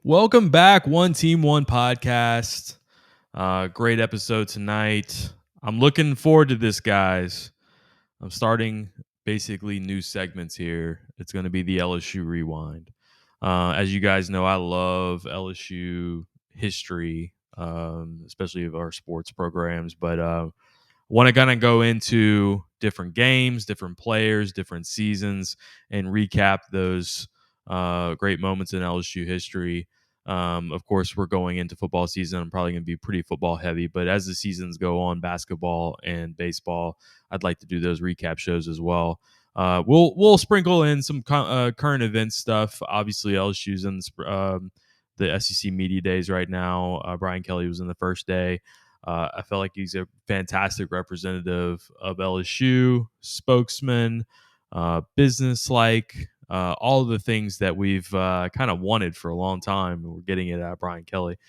Welcome back, One Team, One Podcast. Great episode tonight. I'm looking forward to this, guys. I'm starting basically new segments here. It's going to be the LSU Rewind. As you guys know, I love LSU history, especially of our sports programs, but want to kind of go into different games, different players, different seasons, and recap those great moments in LSU history. Of course, we're going into football season. I'm probably going to be pretty football heavy, but as the seasons go on, basketball and baseball, I'd like to do those recap shows as well. We'll sprinkle in some current event stuff. Obviously, LSU's in the SEC media days right now. Brian Kelly was in the first day. I felt like he's a fantastic representative of LSU, spokesman, business-like, all of the things that we've kind of wanted for a long time. We're getting it out of Brian Kelly.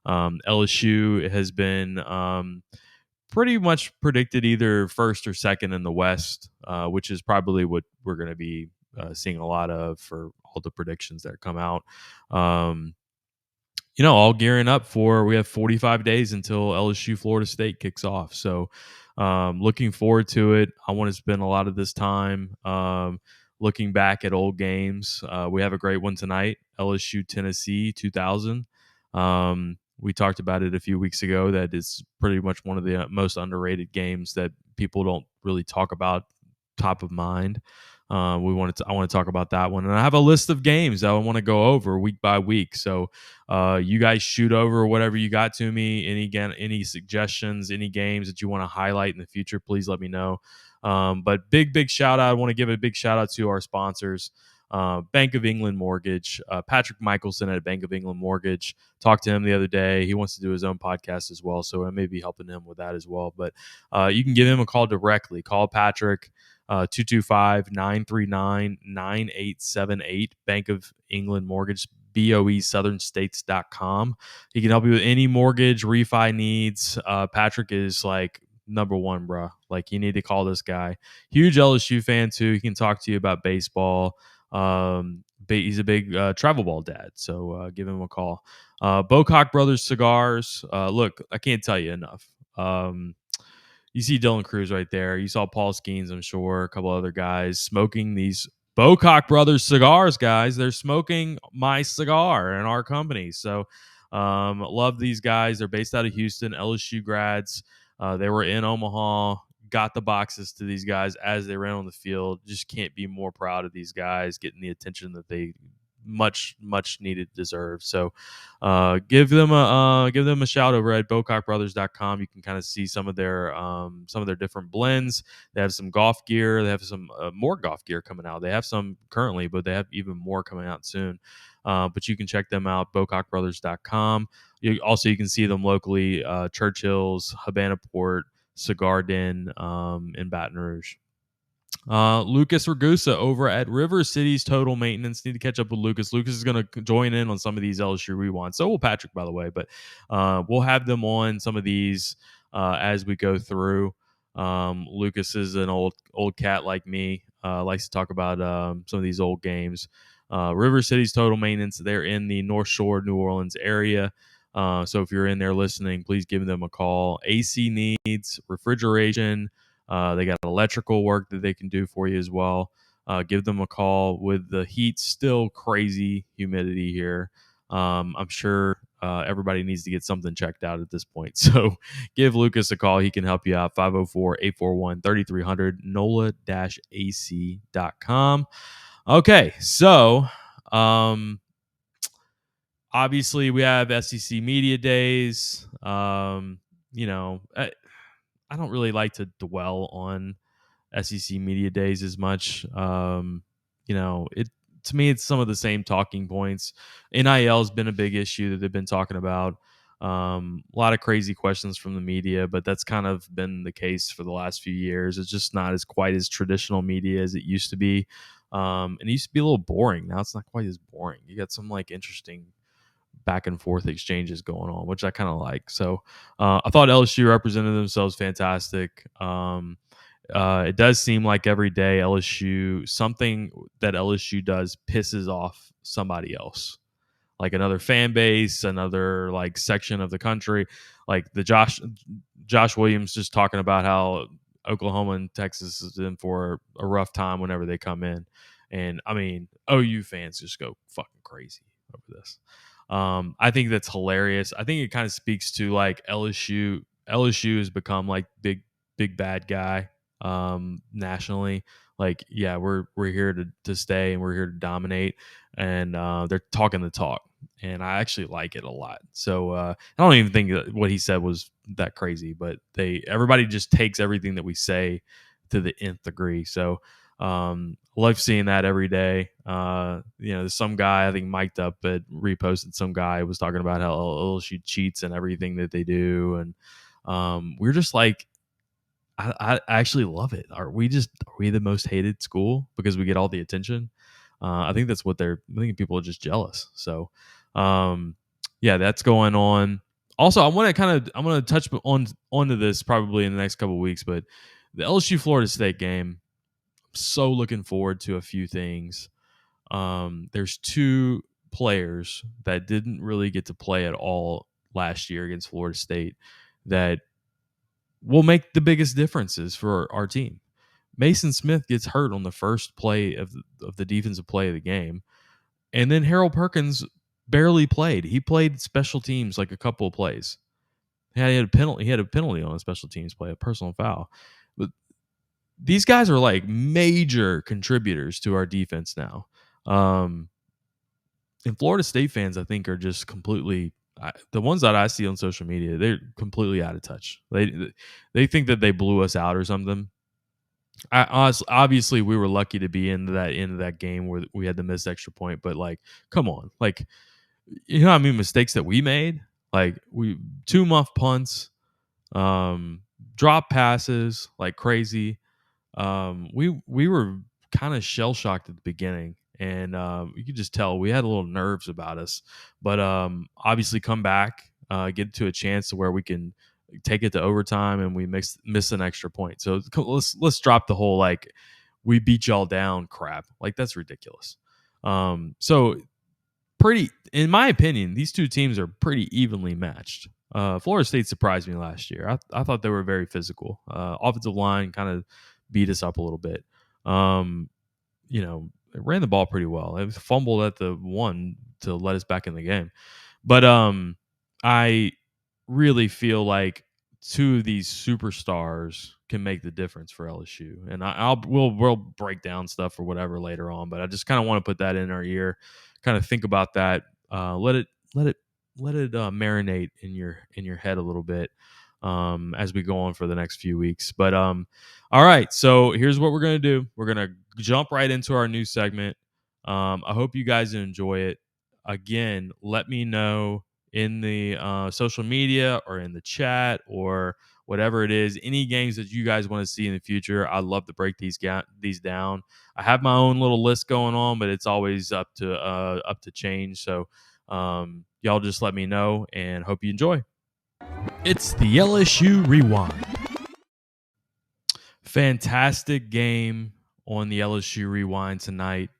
LSU has been pretty much predicted either first or second in the West, which is probably what we're going to be seeing a lot of for all the predictions that come out. All gearing up for, we have 45 days until LSU Florida State kicks off. So looking forward to it. I want to spend a lot of this time looking back at old games. We have a great one tonight, LSU Tennessee 2000. We talked about it a few weeks ago. That is pretty much one of the most underrated games that people don't really talk about top of mind. I want to talk about that one, and I have a list of games that I want to go over week by week. So, you guys shoot over whatever you got to me. Any suggestions, any games that you want to highlight in the future, please let me know. But big shout out. I want to give a big shout out to our sponsors, Bank of England Mortgage. Patrick Michelson at Bank of England Mortgage. Talked to him the other day. He wants to do his own podcast as well, so I may be helping him with that as well. But you can give him a call directly. Call Patrick. 225-939-9878, Bank of England Mortgage, BOESouthernstates.com. He can help you with any mortgage refi needs. Patrick is like number one, bro. Like, you need to call this guy. Huge LSU fan too. He can talk to you about baseball. He's a big travel ball dad, so give him a call. Bocock Brothers Cigars. Look, I can't tell you enough. You see Dylan Cruz right there. You saw Paul Skeens, I'm sure, a couple other guys smoking these Bocock Brothers cigars, guys. They're smoking my cigar in our company. So love these guys. They're based out of Houston, LSU grads. They were in Omaha, got the boxes to these guys as they ran on the field. Just can't be more proud of these guys getting the attention that they much needed deserve. So give them a shout over at bocockbrothers.com. You can kind of see some of their different blends. They have some golf gear. They have some more golf gear coming out. They have some currently, but they have even more coming out soon. But you can check them out, bocockbrothers.com. You can see them locally, Churchill's, Havana Port, Cigar Den in Baton Rouge. Lucas Ragusa over at River City's Total Maintenance. Need to catch up with Lucas. Lucas is going to join in on some of these LSU Rewinds. So will Patrick, by the way. But we'll have them on some of these as we go through. Lucas is an old cat like me. Likes to talk about some of these old games. River City's Total Maintenance. They're in the North Shore, New Orleans area. So if you're in there listening, please give them a call. AC needs, refrigeration. They got electrical work that they can do for you as well. Give them a call. With the heat still crazy humidity here, I'm sure everybody needs to get something checked out at this point. So give Lucas a call. He can help you out. 504-841-3300, NOLA-AC.com. Okay, so obviously we have SEC Media Days. I don't really like to dwell on SEC Media Days as much. To me, it's some of the same talking points. NIL has been a big issue that they've been talking about. A lot of crazy questions from the media, but that's kind of been the case for the last few years. It's just not quite as traditional media as it used to be. And it used to be a little boring. Now it's not quite as boring. You got some like interesting back and forth exchanges going on, which I kind of like. So I thought LSU represented themselves fantastic. It does seem like every day something that LSU does pisses off somebody else. like another fan base, another like section of the country. Like the Josh Williams just talking about how Oklahoma and Texas is in for a rough time whenever they come in. And I mean, OU fans just go fucking crazy over this. I think that's hilarious. I think it kind of speaks to like LSU. LSU has become like big bad guy nationally. Like, yeah, we're here to stay and we're here to dominate. And they're talking the talk. And I actually like it a lot. So I don't even think that what he said was that crazy, but everybody just takes everything that we say to the nth degree. So love seeing that every day. There's some guy I think mic'd up but reposted some guy was talking about how LSU cheats and everything that they do, and we're just like, I actually love it. Are we the most hated school because we get all the attention? I think that's what I think people are just jealous. So, yeah, that's going on. Also, I'm going to touch onto this probably in the next couple of weeks, but the LSU Florida State game, so looking forward to a few things. There's two players that didn't really get to play at all last year against Florida State that will make the biggest differences for our team. Mason Smith gets hurt on the first play of the defensive play of the game, and then Harold Perkins barely played. He played special teams like a couple of plays. He had a penalty. He had a penalty on a special teams play, a personal foul. But these guys are like major contributors to our defense now. And Florida State fans, I think, are just completely the ones that I see on social media. They're completely out of touch. They think that they blew us out or something. Obviously, we were lucky to be into that game where we had the missed extra point. But like, come on, like, you know how many mistakes that we made? Like we two muff punts, drop passes like crazy. We were kind of shell shocked at the beginning, and you could just tell we had a little nerves about us. But obviously, come back, get to a chance to where we can take it to overtime, and we miss an extra point. So let's drop the whole like we beat y'all down crap. Like that's ridiculous. So pretty, in my opinion, these two teams are pretty evenly matched. Florida State surprised me last year. I thought they were very physical. Offensive line kind of beat us up a little bit. They ran the ball pretty well. It was fumbled at the one to let us back in the game. But I really feel like two of these superstars can make the difference for LSU. And we'll break down stuff or whatever later on. But I just kind of want to put that in our ear, kind of think about that. Let it marinate in your head a little bit as we go on for the next few weeks. But all right, so here's what we're gonna do. We're gonna jump right into our new segment. I hope you guys enjoy it. Again, let me know in the social media or in the chat or whatever it is, any games that you guys want to see in the future. I'd love to break these down. I have my own little list going on, but it's always up to change. So y'all just let me know and hope you enjoy. It's the LSU Rewind. Fantastic game on the LSU Rewind tonight.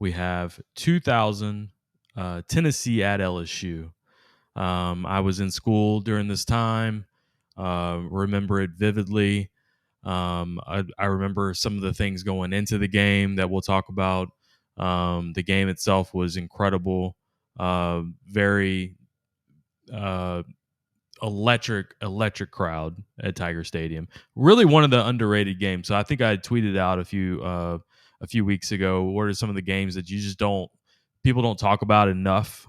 We have 2000 Tennessee at LSU. I was in school during this time. Remember it vividly. I remember some of the things going into the game that we'll talk about. The game itself was incredible. Very electric crowd at Tiger Stadium. Really one of the underrated games. So I think I tweeted out a few weeks ago, what are some of the games that people don't talk about enough.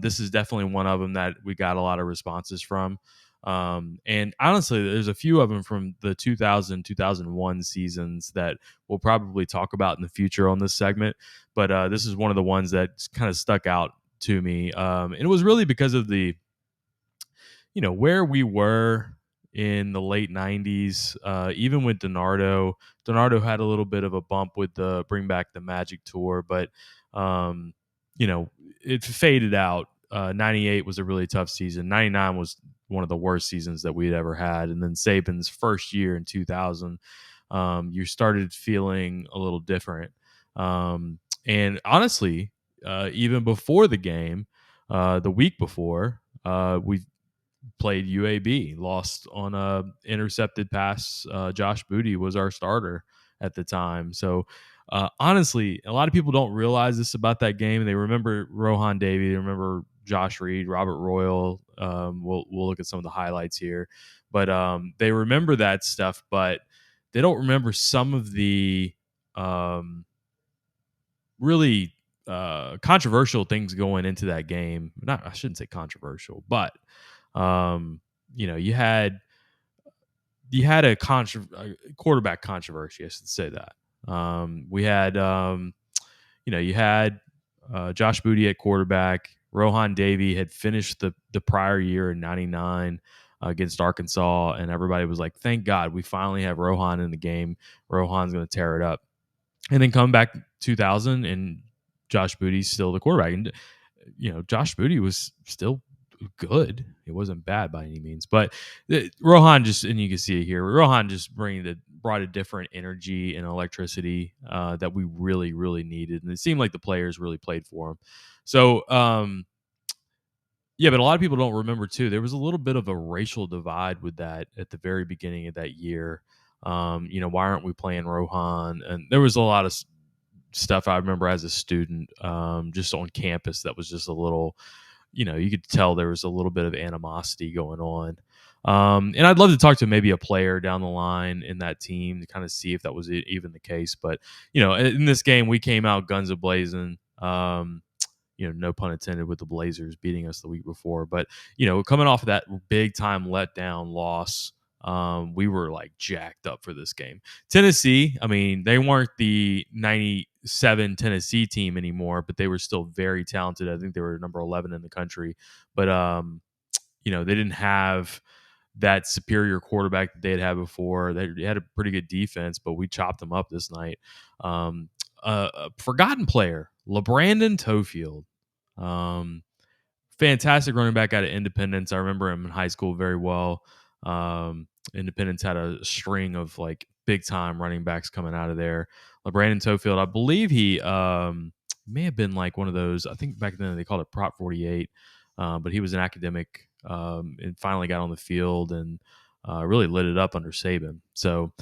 This is definitely one of them that we got a lot of responses from. And honestly, there's a few of them from the 2001 seasons that we'll probably talk about in the future on this segment. But this is one of the ones that kind of stuck out to me. And it was really because of where we were in the late 90s, even with DiNardo. DiNardo had a little bit of a bump with the Bring Back the Magic tour, but it faded out. 98 was a really tough season. 99 was one of the worst seasons that we'd ever had. And then Saban's first year in 2000, you started feeling a little different. And honestly, even before the game, The week before, we played UAB, lost on a intercepted pass. Josh Booty was our starter at the time. So honestly, a lot of people don't realize this about that game. They remember Rohan Davey, they remember Josh Reed, Robert Royal. We'll look at some of the highlights here, but they remember that stuff, but they don't remember some of the really controversial things going into that game. Not, I shouldn't say controversial, but um, you had a quarterback controversy. I should say that. We had you had Josh Booty at quarterback. Rohan Davey had finished the prior year in '99 against Arkansas, and everybody was like, "Thank God we finally have Rohan in the game. Rohan's going to tear it up." And then come back 2000, and Josh Booty's still the quarterback. And Josh Booty was still good. It wasn't bad by any means, but Rohan just, and you can see it here. Rohan just brought a different energy and electricity that we really, really needed, and it seemed like the players really played for him. So, yeah, but a lot of people don't remember too. There was a little bit of a racial divide with that at the very beginning of that year. Why aren't we playing Rohan? And there was a lot of stuff I remember as a student, just on campus that was just a little, you could tell there was a little bit of animosity going on. And I'd love to talk to maybe a player down the line in that team to kind of see if that was even the case. But, in this game, we came out guns a-blazing. No pun intended with the Blazers beating us the week before. But, coming off of that big time letdown loss, we were like jacked up for this game. Tennessee, I mean, they weren't the 97 Tennessee team anymore, but they were still very talented. I think they were number 11 in the country. But, they didn't have that superior quarterback that they had before. They had a pretty good defense, but we chopped them up this night. A forgotten player, LeBrandon Tofield. Fantastic running back out of Independence. I remember him in high school very well. Independence had a string of like big time running backs coming out of there. LeBrandon Tofield, I believe he may have been like one of those. I think back then they called it Prop 48, but he was an academic and finally got on the field and really lit it up under Saban. So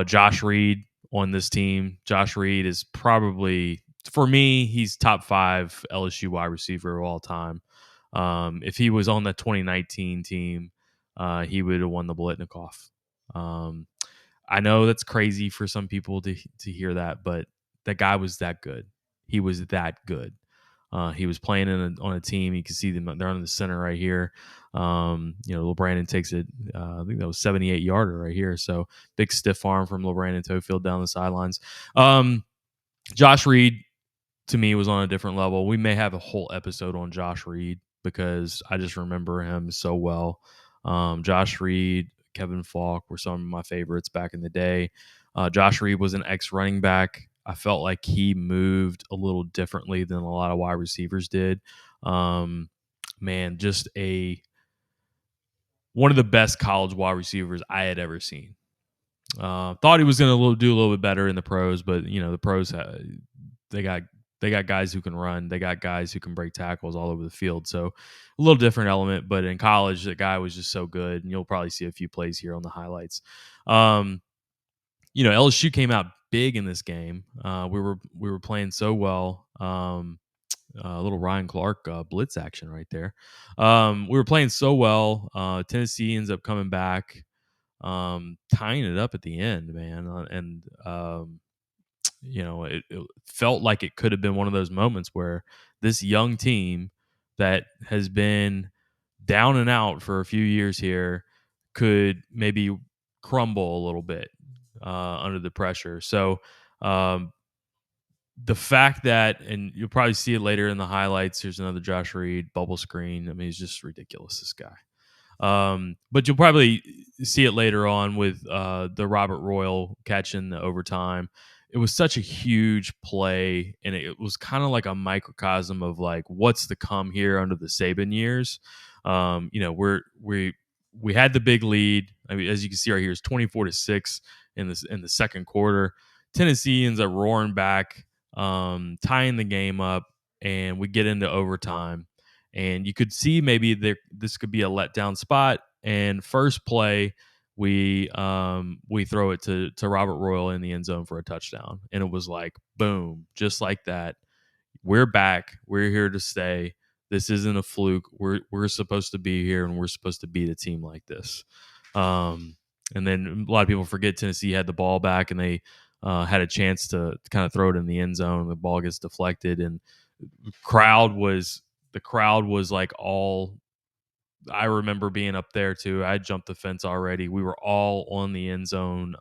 Josh Reed on this team. Josh Reed is probably, for me, he's top 5 LSU wide receiver of all time. If he was on the 2019 team, he would have won the Biletnikoff. I know that's crazy for some people to hear that, but that guy was that good. He was that good. He was playing on a team. You can see them; they're on the center right here. LeBrandon takes it. I think that was 78-yarder right here. So big stiff arm from LeBrandon Tofield down the sidelines. Josh Reed, to me, was on a different level. We may have a whole episode on Josh Reed because I just remember him so well. Josh Reed, Kevin Falk were some of my favorites back in the day. Josh Reed was an ex-running back. I felt like he moved a little differently than a lot of wide receivers did. Just one of the best college wide receivers I had ever seen. Thought he was going to do a little bit better in the pros, but the pros they got guys who can run. They got guys who can break tackles all over the field. So a little different element, but in college, the guy was just so good. And you'll probably see a few plays here on the highlights. LSU came out big in this game. We were playing so well. A little Ryan Clark blitz action right there. We were playing so well. Tennessee ends up coming back, tying it up at the end, man. It felt like it could have been one of those moments where this young team that has been down and out for a few years here could maybe crumble a little bit under the pressure. So the fact that, and you'll probably see it later in the highlights, here's another Josh Reed bubble screen. I mean, he's just ridiculous, this guy. But you'll probably see it later on with the Robert Royal catch in the overtime. It was such a huge play, and it was kind of like a microcosm of like what's to come here under the Saban years. We had the big lead. I mean, as you can see right here, it's 24-6 in the second quarter. Tennessee ends up roaring back, tying the game up, and we get into overtime. and you could see maybe this could be a letdown spot. And first play, we throw it to Robert Royal in the end zone for a touchdown, and it was like boom, just like that. We're back. We're here to stay. This isn't a fluke. We're supposed to be here, and we're supposed to beat a team like this. And then a lot of people forget Tennessee had the ball back, and they had a chance to kind of throw it in the end zone. The ball gets deflected, and crowd was the crowd was like all. I remember being up there too. I jumped the fence already. We were all on the end zone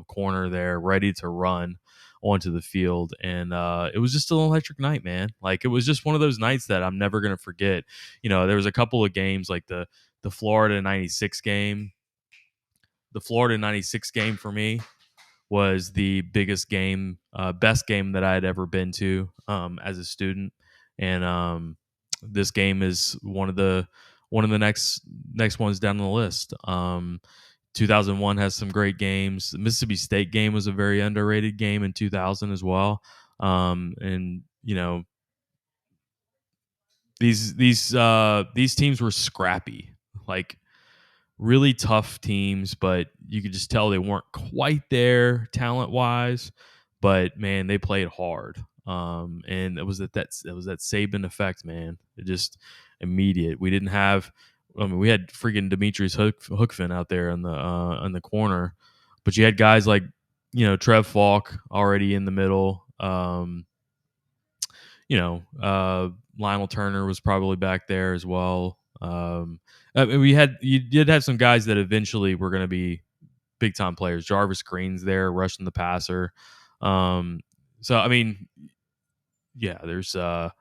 corner there, ready to run onto the field, and it was just an electric night, man. Like it was just one of those nights that I'm never gonna forget. There was a couple of games like the Florida '96 game. The Florida '96 game for me was the biggest game, best game that I had ever been to as a student, and this game is one of the next ones down the list. 2001 has some great games. The Mississippi State game was a very underrated game in 2000 as well, and these teams were scrappy, like really tough teams, but you could just tell they weren't quite there talent wise. But man, they played hard. And it was that Saban effect, man. It just immediate. We didn't have. I mean, we had freaking Demetrius Hookfin out there in the corner, but you had guys like Trev Falk already in the middle. Lionel Turner was probably back there as well. You did have some guys that eventually were going to be big time players. Jarvis Green's there, rushing the passer. So I mean, yeah, there's a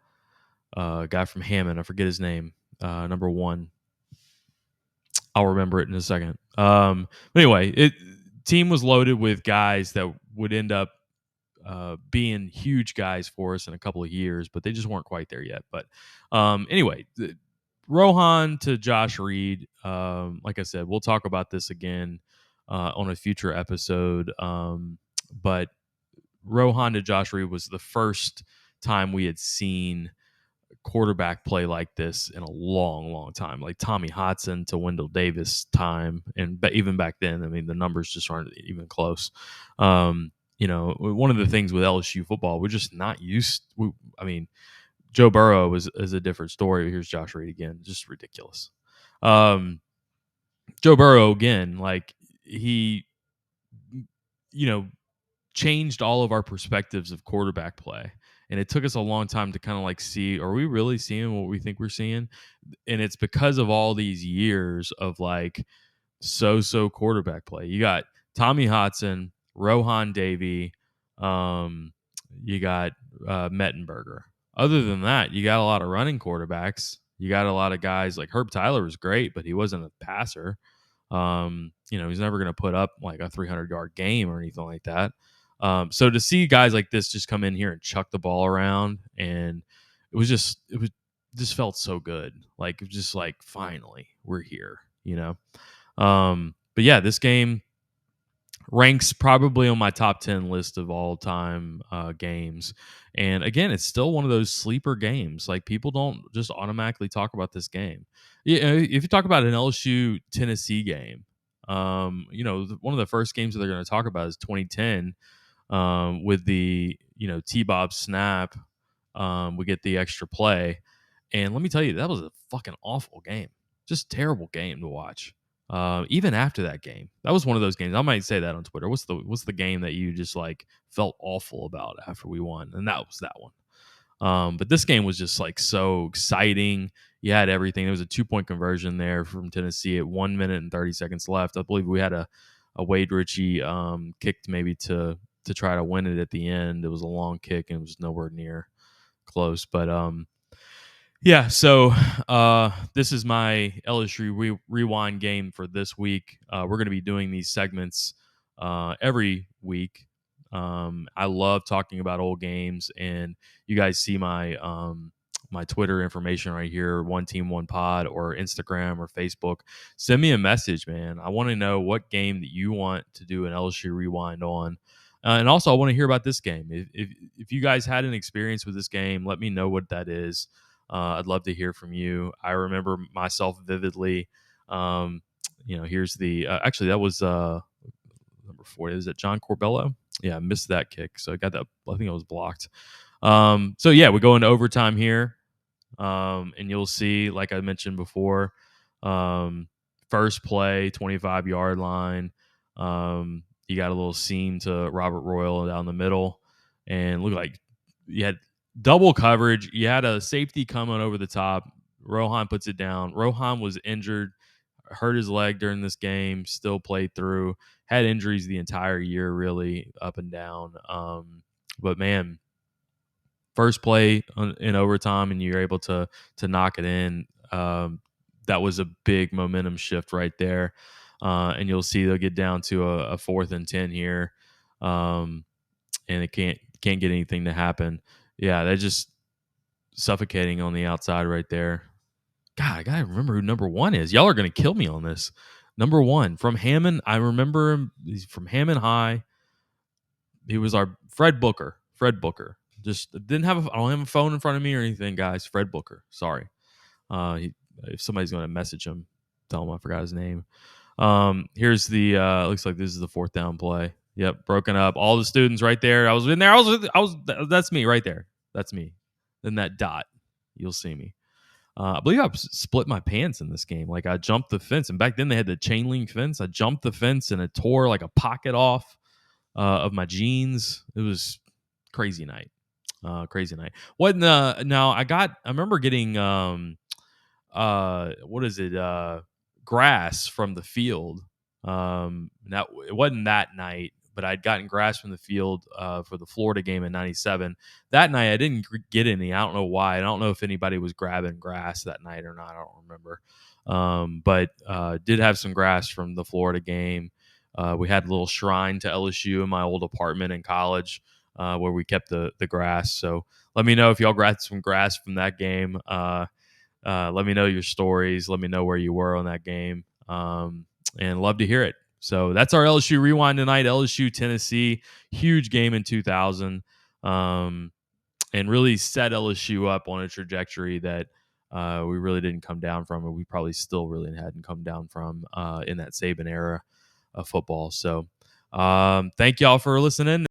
guy from Hammond. I forget his name. Number one. I'll remember it in a second. But anyway, team was loaded with guys that would end up being huge guys for us in a couple of years, but they just weren't quite there yet. But anyway, Rohan to Josh Reed. Like I said, we'll talk about this again on a future episode. But Rohan to Josh Reed was the first time we had seen quarterback play like this in a long, long time. Like Tommy Hodson to Wendell Davis time, and even back then, I mean, the numbers just aren't even close. One of the things with LSU football, we're just not used. I mean, Joe Burrow is a different story. Here's Josh Reed again, just ridiculous. Joe Burrow again, like he, changed all of our perspectives of quarterback play. And it took us a long time to kind of like see, are we really seeing what we think we're seeing? And it's because of all these years of like so quarterback play. You got Tommy Hodson, Rohan Davey, you got Mettenberger. Other than that, you got a lot of running quarterbacks. You got a lot of guys like Herb Tyler was great, but he wasn't a passer. He's never going to put up like a 300-yard game or anything like that. So to see guys like this just come in here and chuck the ball around, and it just felt so good. Like it was just like finally we're here, But yeah, this game ranks probably on my top 10 list of all time games. And again, it's still one of those sleeper games. Like people don't just automatically talk about this game. If you talk about an LSU Tennessee game, one of the first games that they're going to talk about is 2010 with the T-Bob snap. We get the extra play, and let me tell you, that was a fucking awful game. Just terrible game to watch. Even after that game, that was one of those games. I might say that on Twitter. What's the game that you just like felt awful about after we won? And that was that one. But this game was just like so exciting. You had everything. There was a 2-point conversion there from Tennessee at 1 minute and 30 seconds left. I believe we had a Wade Ritchie kicked maybe to try to win it at the end. It was a long kick and it was nowhere near close. But yeah, so this is my LSU Rewind game for this week. We're going to be doing these segments every week. I love talking about old games, and you guys see my my Twitter information right here, One Team One Pod, or Instagram or Facebook. Send me a message, man. I want to know what game that you want to do an LSU Rewind on. And also, I want to hear about this game. If you guys had an experience with this game, let me know what that is. I'd love to hear from you. I remember myself vividly. Here's the actually that was number 40. Is it John Corbello? Yeah, I missed that kick, so I got that. I think it was blocked. So yeah, we go into overtime here. And you'll see, like I mentioned before, um, first play, 25-yard line. You got a little seam to Robert Royal down the middle, and look like you had double coverage. You had a safety coming over the top. Rohan puts it down. Rohan was injured, hurt his leg during this game, still played through, had injuries the entire year, really up and down. But man, first play in overtime and you're able to knock it in. That was a big momentum shift right there. And you'll see they'll get down to a 4th and 10 here, and it can't get anything to happen. Yeah, they're just suffocating on the outside right there. God, I gotta remember who number 1 is. Y'all are gonna kill me on this. Number 1 from Hammond. I remember him. He's from Hammond High. He was our Fred Booker. Fred Booker. Just didn't have. I don't have a phone in front of me or anything, guys. Fred Booker. Sorry. If somebody's going to message him, tell him I forgot his name. Here's the. Looks like this is the 4th down play. Yep, broken up. All the students right there. I was in there. I was. That's me right there. That's me. Then that dot. You'll see me. I believe I split my pants in this game. Like I jumped the fence, and back then they had the chain link fence. I jumped the fence and it tore like a pocket off of my jeans. It was crazy night. Crazy night. What now I remember getting what is it? Grass from the field. That it wasn't that night, but I'd gotten grass from the field for the Florida game in '97. That night I didn't get any. I don't know why. I don't know if anybody was grabbing grass that night or not. I don't remember. But did have some grass from the Florida game. We had a little shrine to LSU in my old apartment in college where we kept the grass. So let me know if y'all grabbed some grass from that game. Let me know your stories. Let me know where you were on that game. And love to hear it. So that's our LSU Rewind tonight. LSU, Tennessee, huge game in 2000. And really set LSU up on a trajectory that we really didn't come down from, or we probably still really hadn't come down from in that Saban era of football. So thank y'all for listening.